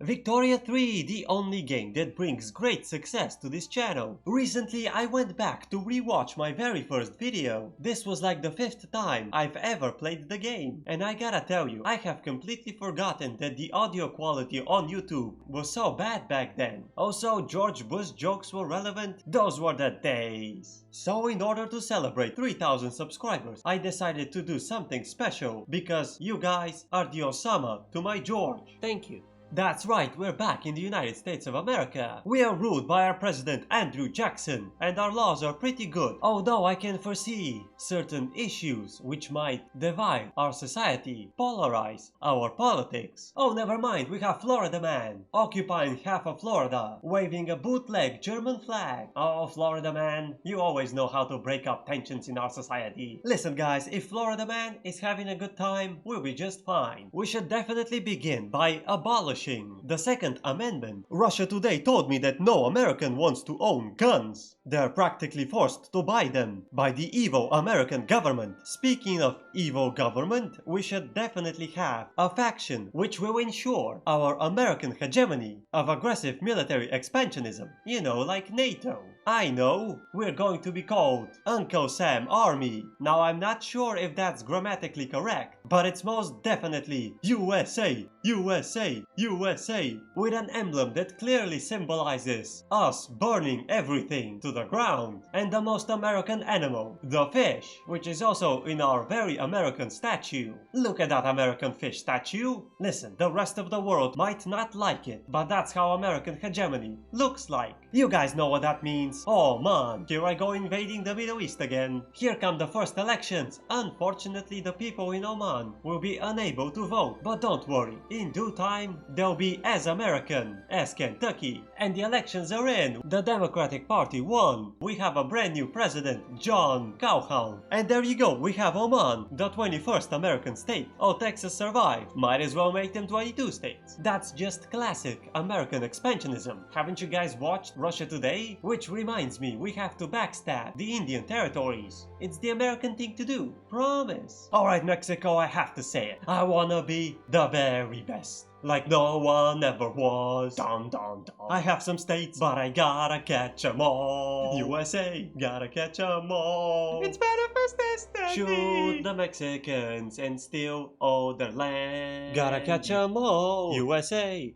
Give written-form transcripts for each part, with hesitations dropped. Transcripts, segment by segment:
Victoria 3, the only game that brings great success to this channel. Recently I went back to rewatch my very first video. This was like the 5th time I've ever played the game. And I gotta tell you, I have completely forgotten that the audio quality on YouTube was so bad back then. Also, George Bush jokes were relevant. Those were the days. So in order to celebrate 3000 subscribers, I decided to do something special because you guys are the Osama to my George. Thank you. That's right, we're back in the United States of America. We are ruled by our president Andrew Jackson, and our laws are pretty good, although I can foresee certain issues which might divide our society, polarize our politics. Oh, never mind, we have Florida man, occupying half of Florida, waving a bootleg German flag. Oh, Florida man, you always know how to break up tensions in our society. Listen guys, if Florida man is having a good time, we'll be just fine. We should definitely begin by abolishing the Second Amendment. Russia Today told me that no American wants to own guns. They're practically forced to buy them by the evil American government. Speaking of evil government, we should definitely have a faction which will ensure our American hegemony of aggressive military expansionism. You know, like NATO. I know, we're going to be called Uncle Sam Army. Now I'm not sure if that's grammatically correct, but it's most definitely USA, USA, USA, with an emblem that clearly symbolizes us burning everything to the ground, and the most American animal, the fish, which is also in our very American statue. Look at that American fish statue. Listen, the rest of the world might not like it, but that's how American hegemony looks like. You guys know what that means. Oh man, here I go invading the Middle East again. Here come the first elections. Unfortunately, the people in Oman will be unable to vote, but don't worry, in due time they'll be as American as Kentucky. And the elections are in. The Democratic Party won. We have a brand new president, John Calhoun. And there you go, we have Oman, the 21st American state. Oh, Texas survived. Might as well make them 22 states. That's just classic American expansionism. Haven't you guys watched Russia Today? Which reminds me, we have to backstab the Indian territories. It's the American thing to do. Promise. Alright Mexico, I have to say it. I wanna be the very best, like no one ever was. Dun dun dun. I have some states, but I gotta catch 'em all. USA, gotta catch 'em all. It's manifest destiny. Shoot the Mexicans and steal all their land. Gotta catch 'em all. USA.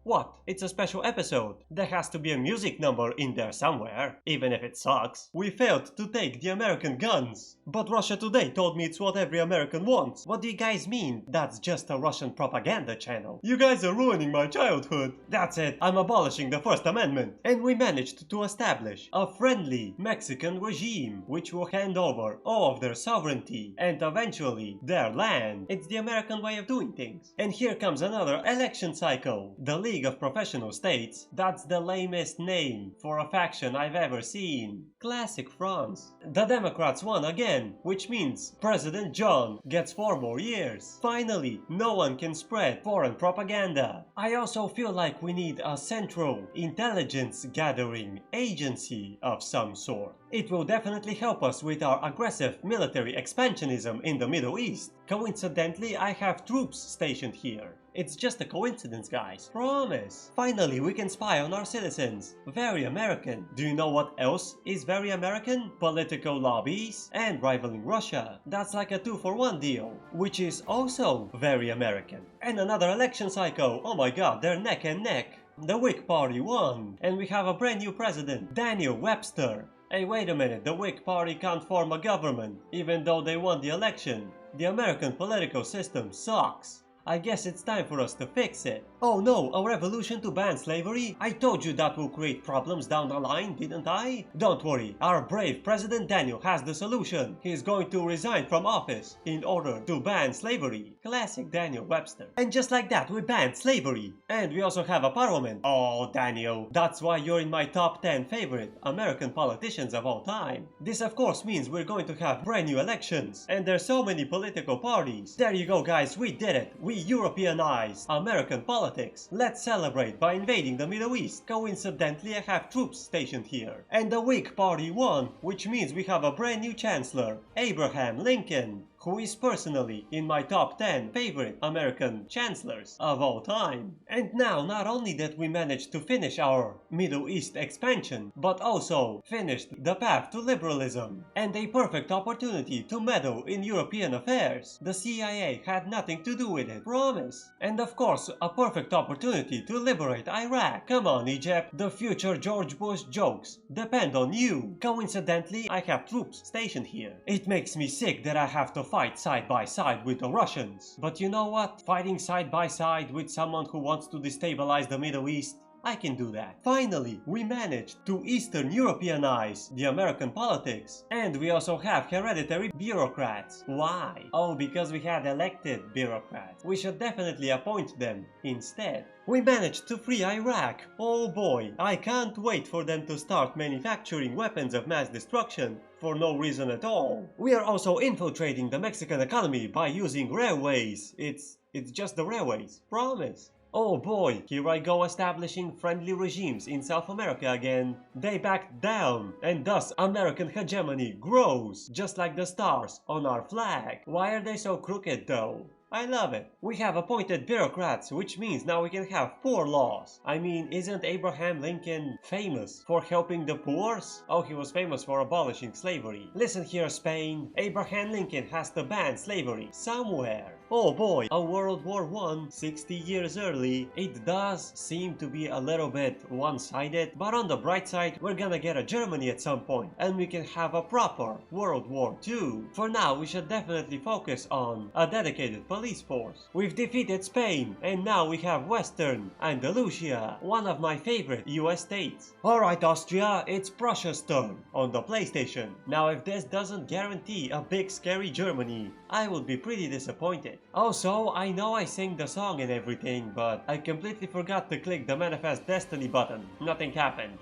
What? It's a special episode. There has to be a music number in there somewhere, even if it sucks. We failed to take the American guns. But Russia Today told me it's what every American wants. What do you guys mean? That's just a Russian propaganda channel. You guys are ruining my childhood. That's it, I'm abolishing the First Amendment. And we managed to establish a friendly Mexican regime, which will hand over all of their sovereignty and eventually their land. It's the American way of doing things. And here comes another election cycle. The League of Professional States. That's the lamest name for a faction I've ever seen. Classic France. The Democrats won again, which means President John gets 4 more years. Finally, no one can spread foreign propaganda. I also feel like we need a central intelligence gathering agency of some sort. It will definitely help us with our aggressive military expansionism in the Middle East. Coincidentally, I have troops stationed here. It's just a coincidence, guys. Promise. Finally, we can spy on our citizens. Very American. Do you know what else is very American? Political lobbies and rivaling Russia. That's like a 2-for-1 deal, which is also very American. And another election cycle. Oh my god, they're neck and neck. The Whig Party won. And we have a brand new president, Daniel Webster. Hey, wait a minute, the Whig Party can't form a government, even though they won the election. The American political system sucks. I guess it's time for us to fix it. Oh no, a revolution to ban slavery? I told you that will create problems down the line, didn't I? Don't worry, our brave President Daniel has the solution. He's going to resign from office in order to ban slavery. Classic Daniel Webster. And just like that, we banned slavery. And we also have a parliament. Oh, Daniel, that's why you're in my top 10 favorite American politicians of all time. This of course means we're going to have brand new elections. And there's so many political parties. There you go guys, we did it. We Europeanize American politics. Let's celebrate by invading the Middle East. Coincidentally, I have troops stationed here. And the Whig Party won, which means we have a brand new chancellor, Abraham Lincoln, who is personally in my top 10 favorite American chancellors of all time. And now, not only that we managed to finish our Middle East expansion, but also finished the path to liberalism, and a perfect opportunity to meddle in European affairs. The CIA had nothing to do with it, promise. And of course, a perfect opportunity to liberate Iraq. Come on, Egypt, the future George Bush jokes depend on you. Coincidentally, I have troops stationed here. It makes me sick that I have to fight side by side with the Russians. But you know what? Fighting side by side with someone who wants to destabilize the Middle East, I can do that. Finally, we managed to Eastern Europeanize the American politics. And we also have hereditary bureaucrats. Why? Oh, because we had elected bureaucrats. We should definitely appoint them instead. We managed to free Iraq. Oh boy, I can't wait for them to start manufacturing weapons of mass destruction for no reason at all. We are also infiltrating the Mexican economy by using railways. It's just the railways, promise. Oh boy, here I go establishing friendly regimes in South America again. They backed down, and thus American hegemony grows, just like the stars on our flag. Why are they so crooked though? I love it. We have appointed bureaucrats, which means now we can have poor laws. I mean, isn't Abraham Lincoln famous for helping the poor? Oh, he was famous for abolishing slavery. Listen here, Spain. Abraham Lincoln has to ban slavery somewhere. Oh boy, a World War I 60 years early. It does seem to be a little bit one-sided, but on the bright side, we're gonna get a Germany at some point, and we can have a proper World War II. For now, we should definitely focus on a dedicated police force. We've defeated Spain, and now we have Western Andalusia, one of my favorite US states. Alright Austria, it's Prussia's turn on the PlayStation. Now if this doesn't guarantee a big scary Germany, I would be pretty disappointed. Also, I know I sing the song and everything, but I completely forgot to click the Manifest Destiny button. Nothing happened.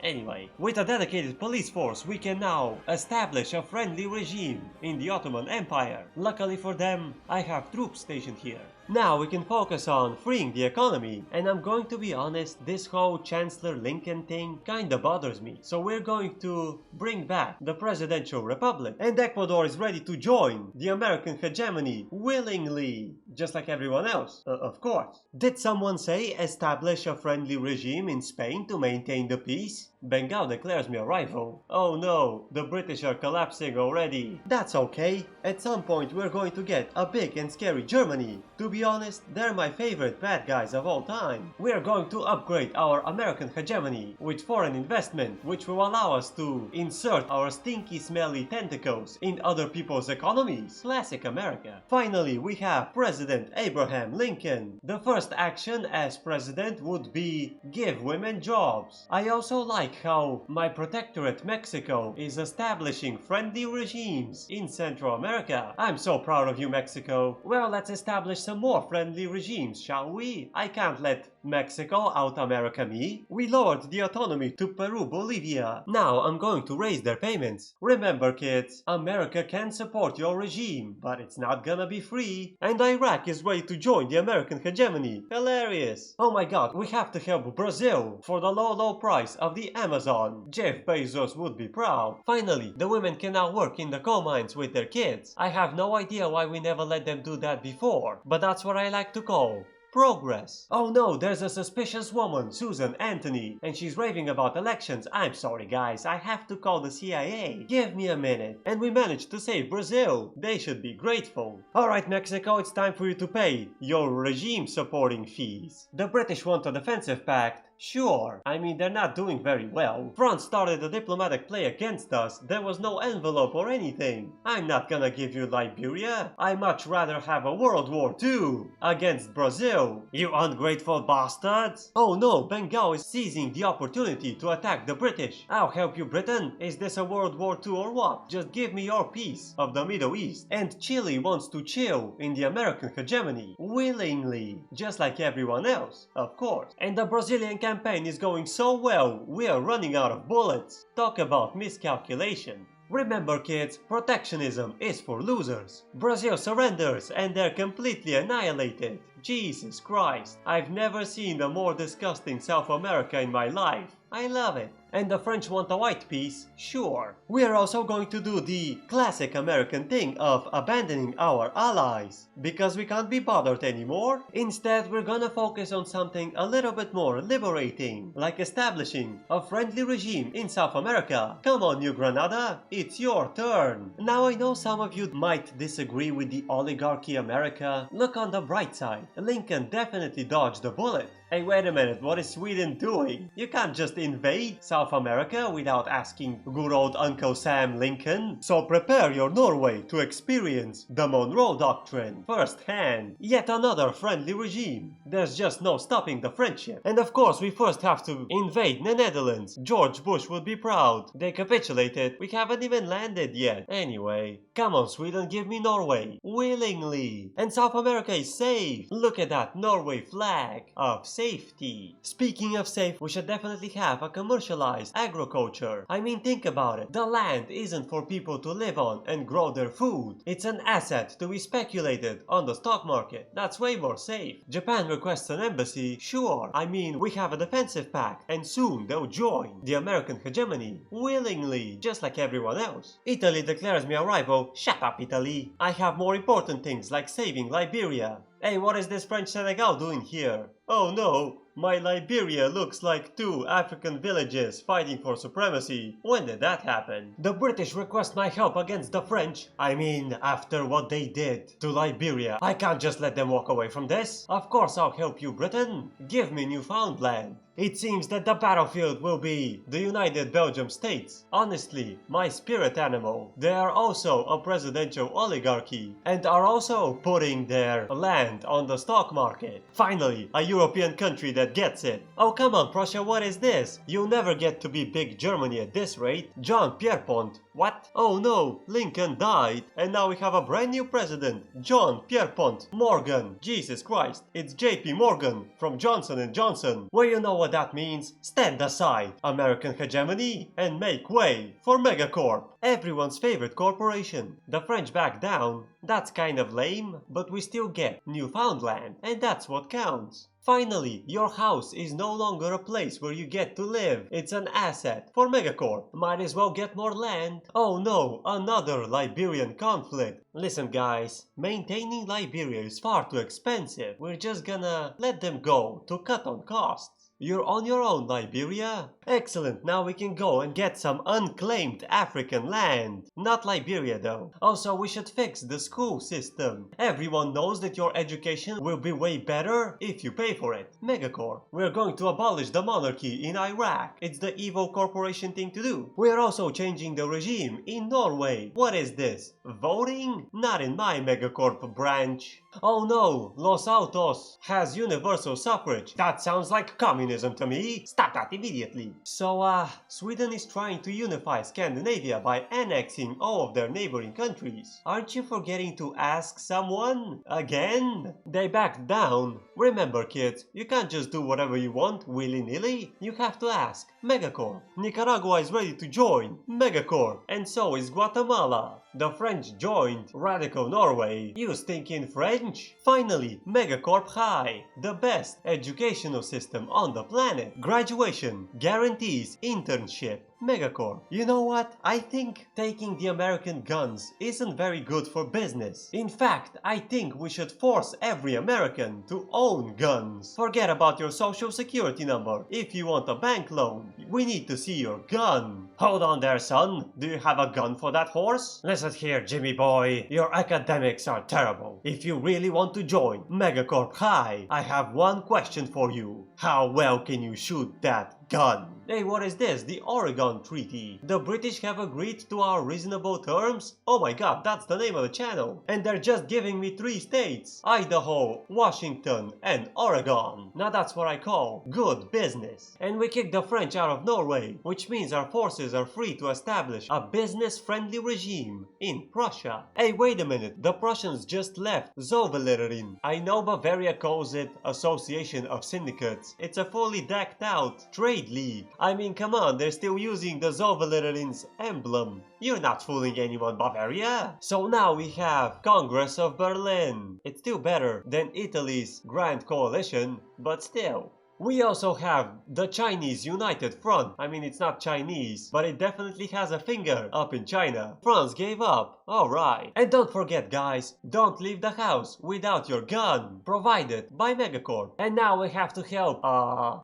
Anyway, with a dedicated police force, we can now establish a friendly regime in the Ottoman Empire. Luckily for them, I have troops stationed here. Now we can focus on freeing the economy, and I'm going to be honest, this whole Chancellor Lincoln thing kinda bothers me. So we're going to bring back the presidential republic, and Ecuador is ready to join the American hegemony willingly, just like everyone else, of course. Did someone say establish a friendly regime in Spain to maintain the peace? Bengal declares me a rival. Oh no, the British are collapsing already. That's okay. At some point we're going to get a big and scary Germany. To be honest, they're my favorite bad guys of all time. We're going to upgrade our American hegemony with foreign investment, which will allow us to insert our stinky smelly tentacles in other people's economies. Classic America. Finally, we have President Abraham Lincoln. The first action as president would be give women jobs. I also like how my protectorate Mexico is establishing friendly regimes in Central America. I'm so proud of you, Mexico. Well, let's establish some more friendly regimes, shall we? I can't let Mexico out-America me. We lowered the autonomy to Peru, Bolivia. Now I'm going to raise their payments. Remember, kids, America can support your regime, but it's not gonna be free. And Iraq is ready to join the American hegemony. Hilarious. Oh my god, we have to help Brazil for the low price of the Amazon. Jeff Bezos would be proud. Finally, the women can now work in the coal mines with their kids. I have no idea why we never let them do that before, but that's what I like to call progress. Oh no, there's a suspicious woman, Susan Anthony, and she's raving about elections. I'm sorry guys, I have to call the CIA. Give me a minute. And we managed to save Brazil. They should be grateful. Alright Mexico, it's time for you to pay your regime supporting fees. The British want a defensive pact. Sure, I mean they're not doing very well. France started a diplomatic play against us. There was no envelope or anything. I'm not gonna give you Liberia. I'd much rather have a World War II against Brazil. You ungrateful bastards. Oh no, Bengal is seizing the opportunity to attack the British. I'll help you, Britain. Is this a World War II or what? Just give me your piece of the Middle East. And Chile wants to chill in the American hegemony. Willingly. Just like everyone else, of course. And the Brazilian campaign is going so well, we are running out of bullets. Talk about miscalculation. Remember kids, protectionism is for losers. Brazil surrenders and they're completely annihilated. Jesus Christ, I've never seen a more disgusting South America in my life. I love it. And the French want a white peace? Sure. We are also going to do the classic American thing of abandoning our allies, because we can't be bothered anymore. Instead, we're gonna focus on something a little bit more liberating, like establishing a friendly regime in South America. Come on, New Granada, it's your turn. Now I know some of you might disagree with the oligarchy America. Look on the bright side. Lincoln definitely dodged a bullet. Hey, wait a minute, what is Sweden doing? You can't just invade South America without asking good old Uncle Sam Lincoln. So prepare your Norway to experience the Monroe Doctrine firsthand. Yet another friendly regime. There's just no stopping the friendship. And of course, we first have to invade the Netherlands. George Bush would be proud. They capitulated. We haven't even landed yet. Anyway, come on, Sweden, give me Norway. Willingly. And South America is safe. Look at that Norway flag of safety. Speaking of safe, we should definitely have a commercialized agriculture. I mean, think about it. The land isn't for people to live on and grow their food. It's an asset to be speculated on the stock market. That's way more safe. Japan requests an embassy. Sure. I mean, we have a defensive pact, and soon they'll join the American hegemony. Willingly. Just like everyone else. Italy declares me a rival. Shut up, Italy. I have more important things like saving Liberia. Hey, what is this French Senegal doing here? Oh no, my Liberia looks like two African villages fighting for supremacy. When did that happen? The British request my help against the French. I mean, after what they did to Liberia, I can't just let them walk away from this. Of course I'll help you, Britain. Give me Newfoundland. It seems that the battlefield will be the United Belgium States. Honestly, my spirit animal. They are also a presidential oligarchy and are also putting their land on the stock market. Finally, a European country that gets it. Oh come on, Prussia, what is this? You'll never get to be big Germany at this rate. John Pierpont. What? Oh no, Lincoln died, and now we have a brand new president, John Pierpont Morgan. Jesus Christ, it's JP Morgan from Johnson & Johnson. Well, you know what that means. Stand aside, American hegemony, and make way for Megacorp, everyone's favorite corporation. The French back down. That's kind of lame, but we still get Newfoundland, and that's what counts. Finally, your house is no longer a place where you get to live. It's an asset for Megacorp. Might as well get more land. Oh no, another Liberian conflict. Listen guys, maintaining Liberia is far too expensive. We're just gonna let them go to cut on costs. You're on your own, Liberia? Excellent, now we can go and get some unclaimed African land. Not Liberia though. Also, we should fix the school system. Everyone knows that your education will be way better if you pay for it. Megacorp. We're going to abolish the monarchy in Iraq. It's the evil corporation thing to do. We're also changing the regime in Norway. What is this? Voting? Not in my Megacorp branch. Oh no, Los Autos has universal suffrage. That sounds like communism to me. Stop that immediately. So, Sweden is trying to unify Scandinavia by annexing all of their neighboring countries. Aren't you forgetting to ask someone? Again? They backed down. Remember kids, you can't just do whatever you want willy-nilly. You have to ask. Megacorp. Nicaragua is ready to join. Megacorp. And so is Guatemala. The French joined Radical Norway. You stinking French? Finally, Megacorp High, the best educational system on the planet. Graduation guarantees internship. Megacorp. You know what? I think taking the American guns isn't very good for business. In fact, I think we should force every American to own guns. Forget about your social security number. If you want a bank loan, we need to see your gun. Hold on there, son. Do you have a gun for that horse? Listen here, Jimmy boy. Your academics are terrible. If you really want to join Megacorp High, I have one question for you. How well can you shoot that gun? Hey, what is this? The Oregon Treaty. The British have agreed to our reasonable terms? Oh my god, that's the name of the channel. And they're just giving me 3 states. Idaho, Washington, and Oregon. Now that's what I call good business. And we kicked the French out of Norway, which means our forces are free to establish a business-friendly regime in Prussia. Hey, wait a minute. The Prussians just left Zollverein. I know Bavaria calls it Association of Syndicates. It's a fully decked out trade trade league. I mean, come on, they're still using the Zollverein's emblem. You're not fooling anyone, Bavaria. So now we have Congress of Berlin. It's still better than Italy's Grand Coalition, but still. We also have the Chinese United Front. I mean, it's not Chinese, but it definitely has a finger up in China. France gave up. Alright. And don't forget, guys, don't leave the house without your gun. Provided by Megacorp. And now we have to help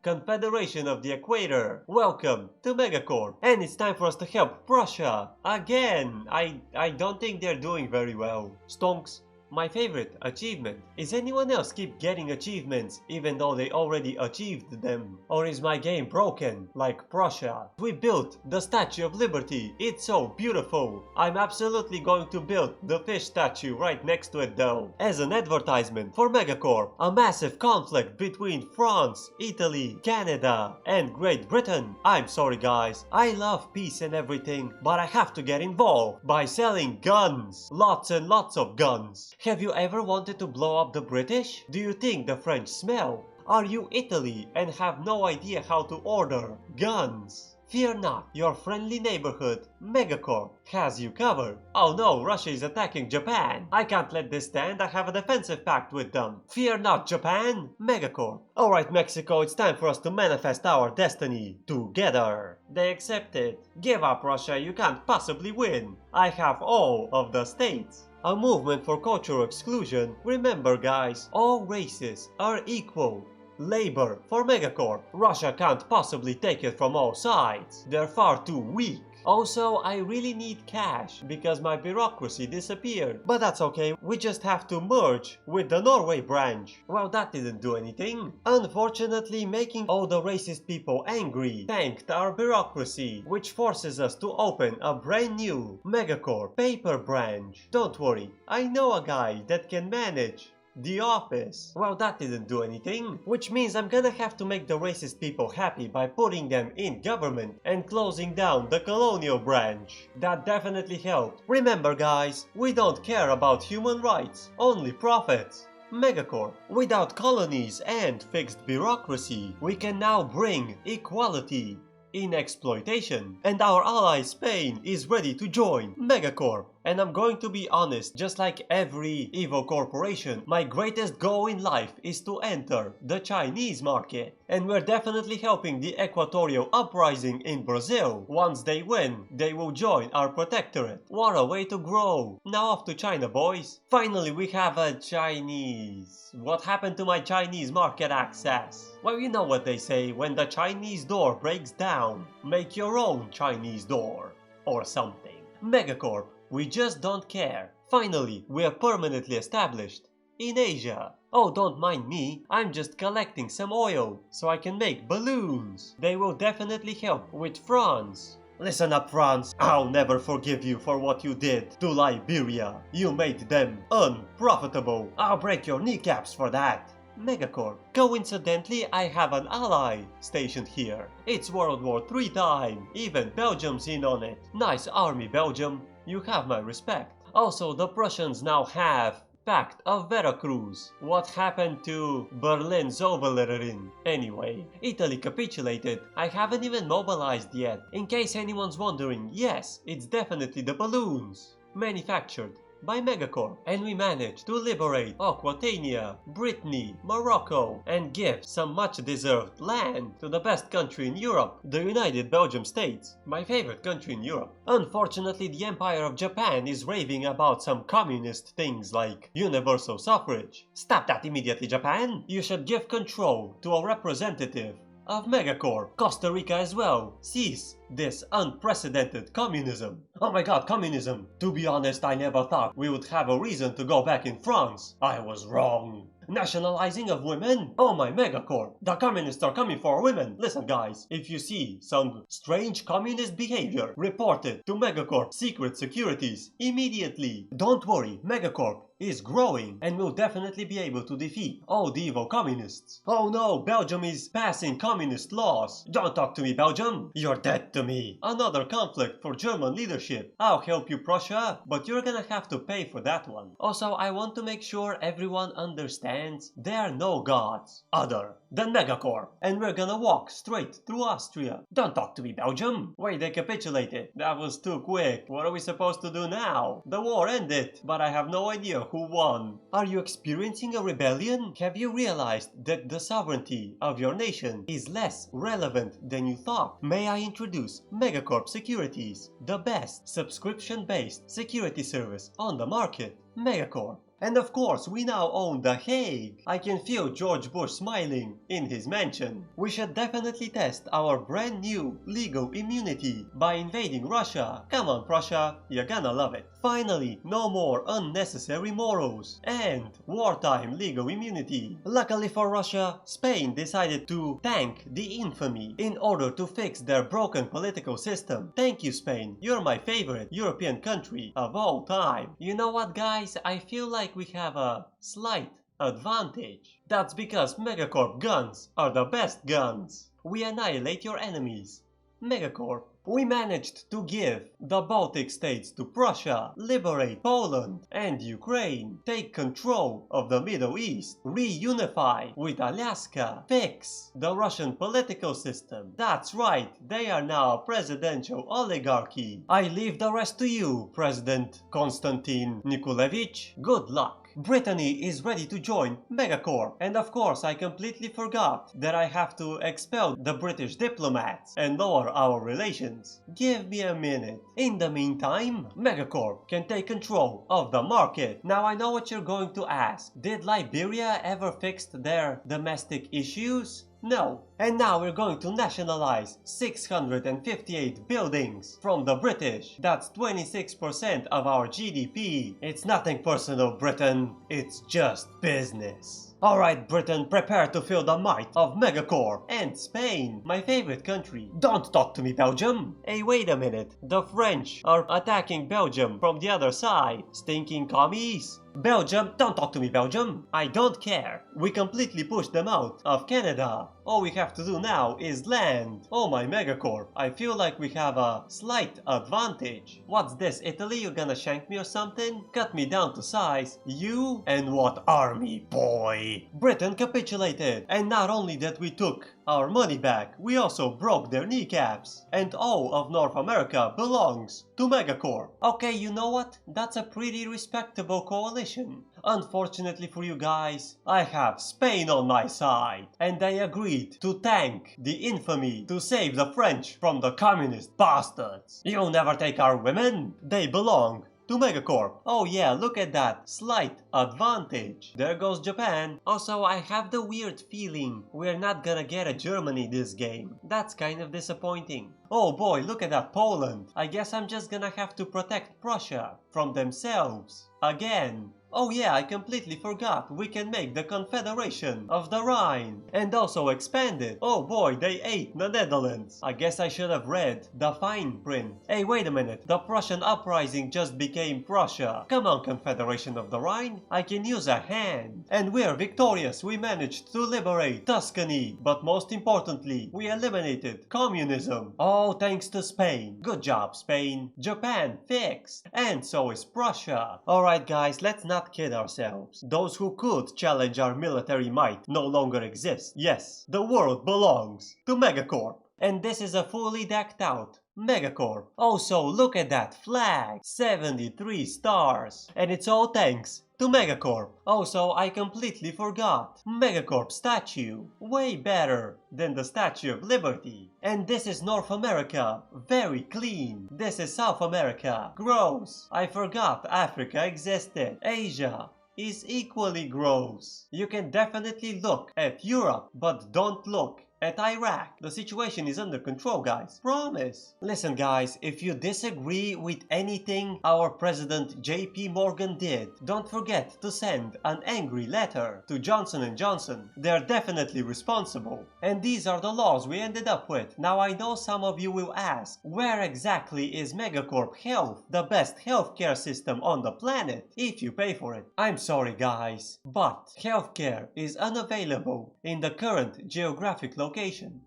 Confederation of the Equator. Welcome to Megacorp. And it's time for us to help Prussia. Again, I don't think they're doing very well. Stonks. My favorite achievement. Is anyone else keep getting achievements even though they already achieved them? Or is my game broken, like Prussia? We built the Statue of Liberty. It's so beautiful. I'm absolutely going to build the fish statue right next to it though. As an advertisement for Megacorp, a massive conflict between France, Italy, Canada, and Great Britain. I'm sorry guys, I love peace and everything, but I have to get involved by selling guns. Lots and lots of guns. Have you ever wanted to blow up the British? Do you think the French smell? Are you Italy and have no idea how to order guns? Fear not, your friendly neighborhood, Megacorp, has you covered. Oh no, Russia is attacking Japan. I can't let this stand, I have a defensive pact with them. Fear not, Japan, Megacorp. Alright, Mexico, it's time for us to manifest our destiny together. They accepted. Give up, Russia, you can't possibly win. I have all of the states. A movement for cultural exclusion. Remember guys, all races are equal. Labor for Megacorp. Russia can't possibly take it from all sides. They're far too weak. Also, I really need cash because my bureaucracy disappeared. But that's okay, we just have to merge with the Norway branch. Well, that didn't do anything. Unfortunately, making all the racist people angry tanked our bureaucracy, which forces us to open a brand new Megacorp paper branch. Don't worry, I know a guy that can manage the office. Well, that didn't do anything, which means I'm gonna have to make the racist people happy by putting them in government and closing down the colonial branch. That definitely helped. Remember guys, we don't care about human rights, only profits. Megacorp. Without colonies and fixed bureaucracy, we can now bring equality in exploitation. And our ally Spain is ready to join Megacorp. And I'm going to be honest, just like every evil corporation, my greatest goal in life is to enter the Chinese market. And we're definitely helping the Equatorial Uprising in Brazil. Once they win, they will join our protectorate. What a way to grow. Now off to China, boys. Finally, we have a Chinese. What happened to my Chinese market access? Well, you know what they say, when the Chinese door breaks down, make your own Chinese door. Or something. Megacorp. We just don't care. Finally, we are permanently established in Asia. Oh, don't mind me, I'm just collecting some oil so I can make balloons. They will definitely help with France. Listen up, France, I'll never forgive you for what you did to Liberia. You made them unprofitable. I'll break your kneecaps for that. Megacorp. Coincidentally, I have an ally stationed here. It's World War III time. Even Belgium's in on it. Nice army, Belgium. You have my respect. Also, the Prussians now have Pact of Veracruz. What happened to Berlin Zollverein? Anyway, Italy capitulated. I haven't even mobilized yet. In case anyone's wondering, yes, it's definitely the balloons. Manufactured by Megacorp. And we managed to liberate Aquitania, Brittany, Morocco, and give some much-deserved land to the best country in Europe, the United Belgium States, my favorite country in Europe. Unfortunately, the Empire of Japan is raving about some communist things like universal suffrage. Stop that immediately, Japan! You should give control to a representative of Megacorp. Costa Rica as well. Cease this unprecedented communism. Oh my god, communism! To be honest, I never thought we would have a reason to go back in France. I was wrong. Nationalizing of women? Oh my Megacorp! The communists are coming for women! Listen guys, if you see some strange communist behavior, report it to Megacorp Secret Securities immediately. Don't worry, Megacorp is growing and will definitely be able to defeat all the evil communists. Oh no, Belgium is passing communist laws. Don't talk to me, Belgium. You're dead to me. Another conflict for German leadership. I'll help you, Prussia, but you're gonna have to pay for that one. Also, I want to make sure everyone understands there are no gods other than Megacorp, and we're gonna walk straight through Austria. Don't talk to me, Belgium. Wait, they capitulated. That was too quick. What are we supposed to do now? The war ended, but I have no idea who won. Are you experiencing a rebellion? Have you realized that the sovereignty of your nation is less relevant than you thought? May I introduce Megacorp Securities, the best subscription-based security service on the market. Megacorp. And of course, we now own The Hague. I can feel George Bush smiling in his mansion. We should definitely test our brand new legal immunity by invading Russia. Come on, Prussia, you're gonna love it. Finally, no more unnecessary morals and wartime legal immunity. Luckily for Russia, Spain decided to tank the infamy in order to fix their broken political system. Thank you, Spain. You're my favorite European country of all time. You know what, guys? I feel like we have a slight advantage. That's because Megacorp guns are the best guns. We annihilate your enemies. Megacorp. We managed to give the Baltic states to Prussia, liberate Poland and Ukraine, take control of the Middle East, reunify with Alaska, fix the Russian political system. That's right, they are now a presidential oligarchy. I leave the rest to you, President Konstantin Nikolevich. Good luck. Brittany is ready to join Megacorp. And of course, I completely forgot that I have to expel the British diplomats and lower our relations. Give me a minute. In the meantime, Megacorp can take control of the market. Now I know what you're going to ask. Did Liberia ever fix their domestic issues? No. And now we're going to nationalize 658 buildings from the British. That's 26% of our GDP. It's nothing personal, Britain. It's just business. Alright, Britain, prepare to feel the might of Megacorp. And Spain, my favorite country. Don't talk to me, Belgium. Hey, wait a minute. The French are attacking Belgium from the other side. Stinking commies. Belgium, don't talk to me, Belgium. I don't care. We completely pushed them out of Canada. All we have to do now is land. Oh my Megacorp, I feel like we have a slight advantage. What's this, Italy? You gonna shank me or something? Cut me down to size. You? And what army, boy? Britain capitulated. And not only that we took our money back, we also broke their kneecaps. And all of North America belongs to Megacorp. Okay, you know what? That's a pretty respectable coalition. Unfortunately for you guys, I have Spain on my side, and they agreed to tank the infamy to save the French from the communist bastards. You'll never take our women. They belong to Megacorp. Oh yeah, look at that slight advantage. There goes Japan. Also, I have the weird feeling we're not gonna get a Germany this game. That's kind of disappointing. Oh boy, look at that Poland. I guess I'm just gonna have to protect Prussia from themselves. Again. Oh yeah, I completely forgot. We can make the Confederation of the Rhine and also expand it. Oh boy, they ate the Netherlands. I guess I should have read the fine print. Hey, wait a minute. The Prussian uprising just became Prussia. Come on, Confederation of the Rhine. I can use a hand. And we're victorious. We managed to liberate Tuscany. But most importantly, we eliminated communism. All thanks to Spain. Good job, Spain. Japan fixed. And so is Prussia. Alright guys, let's not kid ourselves. Those who could challenge our military might no longer exist. Yes, the world belongs to Megacorp. And this is a fully decked out Megacorp. Also, look at that flag. 73 stars. And it's all thanks to Megacorp. Also, I completely forgot. Megacorp statue. Way better than the Statue of Liberty. And this is North America. Very clean. This is South America. Gross. I forgot Africa existed. Asia is equally gross. You can definitely look at Europe, but don't look At Iraq, the situation is under control, guys. Promise. Listen, guys, if you disagree with anything our President JP Morgan did, don't forget to send an angry letter to Johnson & Johnson. They're definitely responsible. And these are the laws we ended up with. Now I know some of you will ask, where exactly is Megacorp Health, the best healthcare system on the planet, if you pay for it? I'm sorry, guys, but healthcare is unavailable in the current geographic location.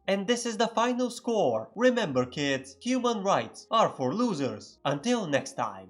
And this is the final score. Remember, kids, human rights are for losers. Until next time.